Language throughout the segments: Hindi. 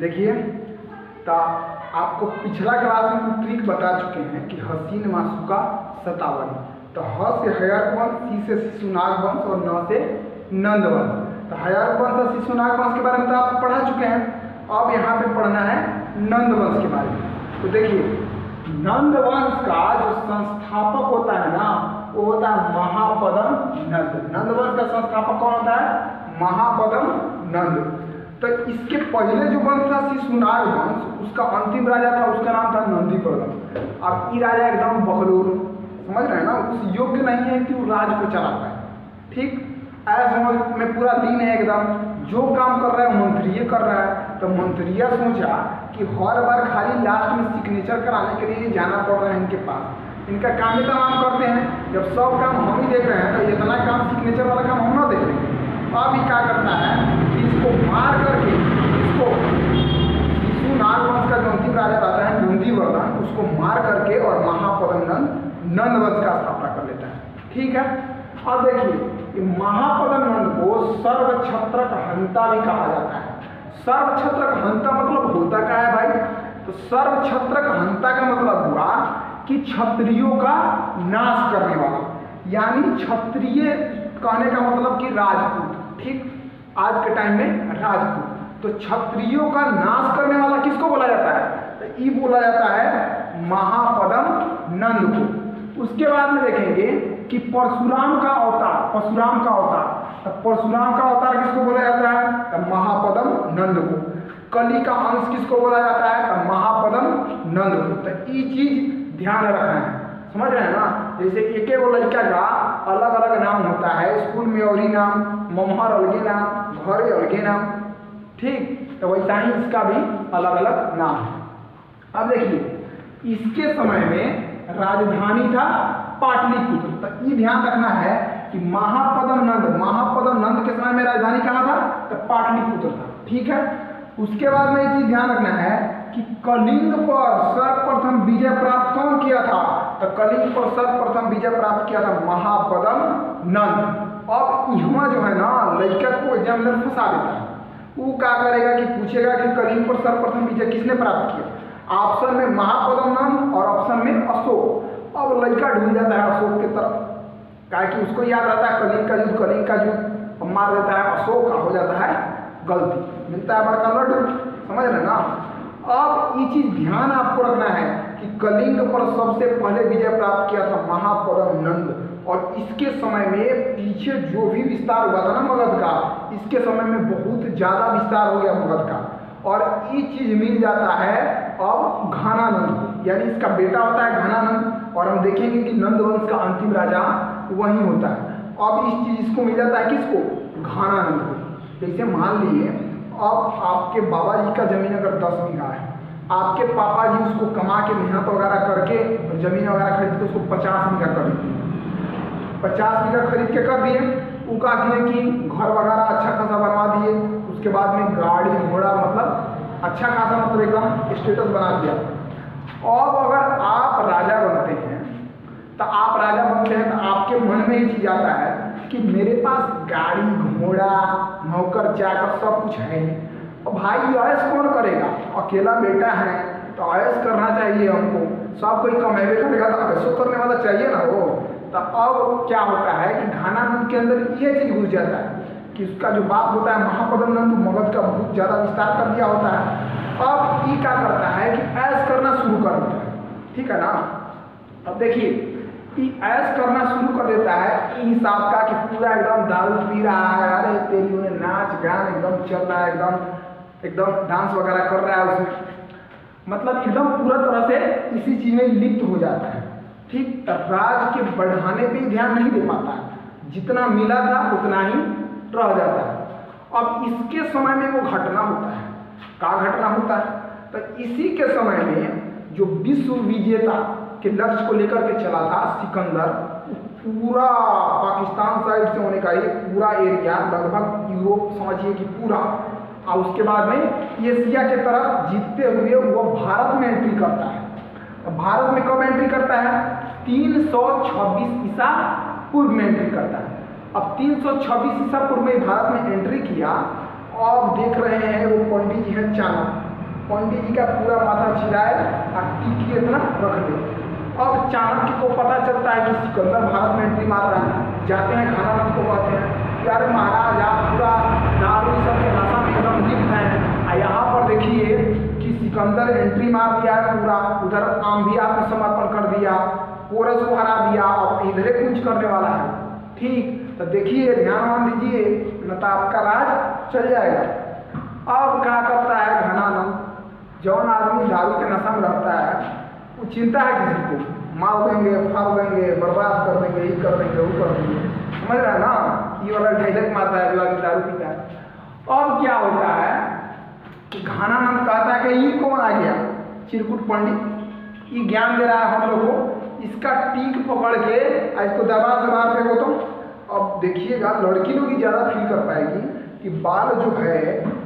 देखिए, तो आपको पिछला क्लास में ट्रिक बता चुके हैं कि हसीन मासूका सतावरी। तो ह से हयार वंश, सी से शिशुनाग वंश और न से नंद वंश। तो हयार वंश और शिशुनाग वंश के बारे में तो आप पढ़ा चुके हैं। अब यहाँ पे पढ़ना है नंद वंश के बारे में। तो देखिए, नंद वंश का जो संस्थापक होता है ना, वो होता है महापदम नंद। नंद वंश का संस्थापक कौन होता है? महापदम नंद। तो इसके पहले जो वंश था शिशुनाग वंश, उसका अंतिम राजा था, उसका नाम था नंदीवर्धन। अब ये राजा एकदम बकलोल, समझ रहे हैं ना, उस योग्य नहीं है कि वो राज को चला पाए। ठीक, ऐसा समझ में पूरा दिन है एकदम, जो काम कर रहा है मंत्रीय कर रहा है। तो मंत्रिया सोचा कि हर बार खाली लास्ट में सिग्नेचर कराने के लिए जाना पड़ रहा है इनके पास। इनका काम ही तमाम करते हैं, जब सब काम हम ही देख रहे हैं तो इतना काम सिग्नेचर वाला काम हम ना देख लेंगे। अब ये क्या करता है कि इसको मार करके, इसको शिशुनाग वंश का जो अंतिम राजा रहता है नंदीवर्धन, उसको मार करके और महापदम नंद वंश का स्थापना कर लेता है। ठीक है, अब देखिए, महापदम नंद को सर्वक्षत्रक हंता भी कहा जाता है। सर्वक्षत्रक हंता मतलब होता क्या है भाई? तो सर्वक्षत्रक हंता का मतलब हुआ कि क्षत्रियों का नाश करने वाला, यानी क्षत्रिय कहने का मतलब कि राजपूत। ठीक, आज के टाइम में राजपूत। तो क्षत्रियों का नाश करने वाला किसको बोला जाता है? तो ये बोला जाता है महापदम नंद को। उसके बाद में देखेंगे कि परशुराम का अवतार, परशुराम का अवतार, तो परशुराम का अवतार किसको बोला जाता है? तो महापदम नंद को। कली का अंश किसको बोला जाता है? तो महापदम नंद को। तो ये चीज ध्यान रखना है, समझ रहे हैं ना। जैसे एक एक लड़का का अलग अलग नाम होता है, स्कूल में और ही नाम, मम्हर अलगे नाम, घरे अलगे नाम। ठीक, तो वैसा ही इसका भी अलग अलग नाम है। अब देखिए, इसके समय में राजधानी था पाटलिपुत्र। तो ये ध्यान रखना है कि महापदम नंद के समय में राजधानी कहाँ था? तो पाटलिपुत्र था। ठीक है, उसके बाद में ये चीज ध्यान रखना है कि कलिंग पर सर्वप्रथम विजय प्राप्त कौन किया था? तो कलिंग पर सर्वप्रथम विजय प्राप्त किया था महापदम नंद। अब यहाँ जो है ना, लड़का को एग्जामिनर फंसा देता है। वो क्या करेगा कि पूछेगा कि कलिंग पर सर्वप्रथम विजय किसने प्राप्त किया? ऑप्शन में महापदम नंद और ऑप्शन में अशोक। अब लड़का ढूंढ जाता है अशोक की तरफ, क्या कि उसको याद रहता है कलिंग का युद्ध, मार देता है अशोक का, हो जाता है गलती, मिलता है बड़का लड्डू। समझ रहे ना। अब ये चीज ध्यान आपको रखना है कि कलिंग पर सबसे पहले विजय प्राप्त किया था महापदम नंद, और इसके समय में पीछे जो भी विस्तार हुआ था ना मगध का, इसके समय में बहुत ज्यादा विस्तार हो गया मगध का। और ये चीज मिल जाता है अब घनानंद, यानी इसका बेटा होता है घनानंद, और हम देखेंगे कि नंद वंश का अंतिम राजा वही होता है। अब इस चीज इसको मिल जाता है किसको? घनानंद को। जैसे मान लिए अब आपके बाबा जी का जमीन अगर 10 बीघा है, आपके पापा जी उसको कमा के मेहनत वगैरह करके जमीन वगैरह खरीद के उसको 50 बीघा कर दिए। 50 बीघा खरीद के कर दिए, वो क्या किए कि घर वगैरह अच्छा खासा बनवा दिए, उसके बाद में गाड़ी घोड़ा, मतलब अच्छा खासा, मतलब एकदम स्टेटस बना दिया। अब अगर आप राजा बनते हैं, तो आप राजा बनते हैं तो आपके मन में ये चीज आता है कि मेरे पास गाड़ी घोड़ा नौकर चाकर सब कुछ है। और भाई ऐश कौन करेगा? अकेला बेटा है तो ऐश करना चाहिए हमको, सब कोई कमेबे करेगा तो ऐशो करने वाला चाहिए ना वो। तो अब क्या होता है कि घनानंद के अंदर ये चीज घुस जाता है कि उसका जो बाप होता है महापदम नंद, मगध का बहुत ज्यादा विस्तार कर दिया होता है। अब ये क्या करता है कि ऐश करना शुरू कर देता है। ठीक है ना। अब देखिए, ऐश करना शुरू कर देता है इस हिसाब का कि पूरा एकदम दारू पी रहा है, अरे तेरी उन्हें नाच गान एकदम चल रहा है, एकदम डांस वगैरह कर रहा है उसमें, मतलब एकदम पूरा तरह से इसी चीज में लिप्त हो जाता है। ठीक, राज के बढ़ाने पे ध्यान नहीं दे पाता है, जितना मिला था उतना ही रह जाता है। अब इसके समय में वो घटना होता है, क्या घटना होता है? तो इसी के समय में जो विश्व विजेता के लक्ष्य को लेकर के चला था सिकंदर, पूरा पाकिस्तान साइड से होने का ये पूरा एरिया, लगभग यूरोप समझिए कि पूरा, और उसके बाद में एशिया के तरफ जीतते हुए वो भारत में एंट्री करता है। तो भारत में कब एंट्री करता है? 326 ईसा पूर्व में एंट्री करता है। अब 326 ईसा पूर्व में भारत में एंट्री किया, और देख रहे हैं वो पंडित जी हैं चाणक्य। पंडित जी का पूरा माथा छिड़ाए और टीकी इतना रख दे। अब चाणक्य को पता चलता है कि सिकंदर भारत में एंट्री मार रहा है। जाते हैं घनानंद को कहते हैं कि अरे महाराज आप पूरा दारू सब के नशा में एकदम लिप्त हैं, यहाँ पर देखिए कि सिकंदर एंट्री मार दिया है पूरा, उधर आंधी आत्मसमर्पण कर दिया, पोरस को हरा दिया, अब इधरे कुछ करने वाला है। ठीक, तो देखिए ध्यान दीजिए, न तो आपका राज चल जाएगा। अब क्या करता है घनानंद, जौन आदमी दारू के नशा में रहता है वो चिंता है किसी को, मार देंगे, फाड़ देंगे, बर्बाद कर देंगे, ये कर देंगे, वो कर देंगे, समझ रहा है ना, ये वाला ढैलक मारता है जो आदमी दारू पीता है। अब क्या होता है कि घनानंद कहता है कि ये कौन आ गया, चिरकुट पंडित, ये ज्ञान दे रहा है हम लोग को, इसका टीक पकड़ के इसको दबा दबा फेंको। तो अब देखिएगा लड़की लोग ही ज़्यादा फील कर पाएगी कि बाल जो है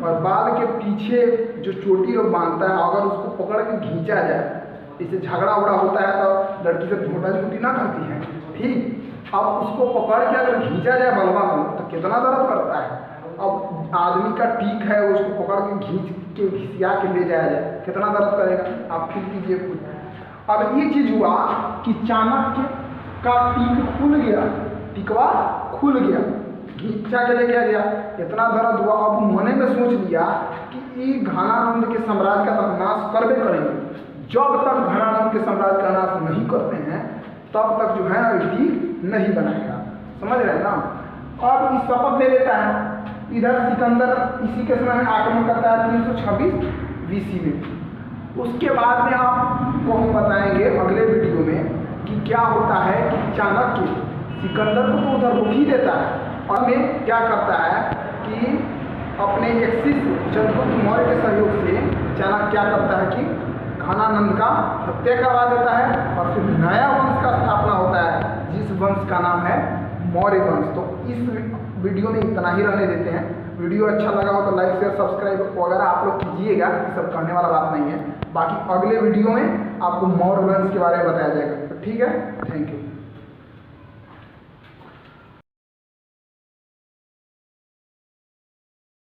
और बाल के पीछे जो चोटी लोग बांधता है, अगर उसको पकड़ के खींचा जाए, इससे झगड़ा उगड़ा होता है तो लड़की से झोटा झूठी ना करती है। ठीक, अब उसको पकड़ के अगर खींचा जाए बलवा को तो कितना दर्द करता है। अब आदमी का टीक है, उसको पकड़ के खींच के घिसिया के ले जाया जाए, कितना दर्द करेगा, आप फील कीजिए खुद। अब ये चीज़ हुआ कि चाणक्य का टीक खुल गया, टिकवा खुल गया, घींचा के ले गया, इतना दर्द हुआ। अब मने में सोच लिया कि ये घनानंद के साम्राज्य का तो नाश करबे करेंगे, जब तक घनानंद के साम्राज्य का नाश नहीं करते हैं तब तक जो है ना ठीक नहीं बनाएगा, समझ रहे हैं ना। और इस शपथ ले लेता है। इधर सिकंदर इसी के समय में आक्रमण करता है 326 BC में। उसके बाद में आपको हम बताएंगे अगले वीडियो में कि क्या होता है कि चाणक्य सिकंदर को तो उधर रोक ही देता है और में क्या करता है कि अपने एक शिष्य चंद्रगुप्त मौर्य के सहयोग से चाणक्य क्या करता है कि घनानंद का हत्या करवा देता है और फिर नया वंश का स्थापना होता है, जिस वंश का नाम है मौर्य वंश। तो इस वीडियो में इतना ही रहने देते हैं। वीडियो अच्छा लगा हो तो लाइक शेयर सब्सक्राइब वगैरह आप लोग कीजिएगा, ये सब कहने वाला बात नहीं है। बाकी अगले वीडियो में आपको मौर्य वंश के बारे में बताया जाएगा। तो ठीक है, थैंक यू।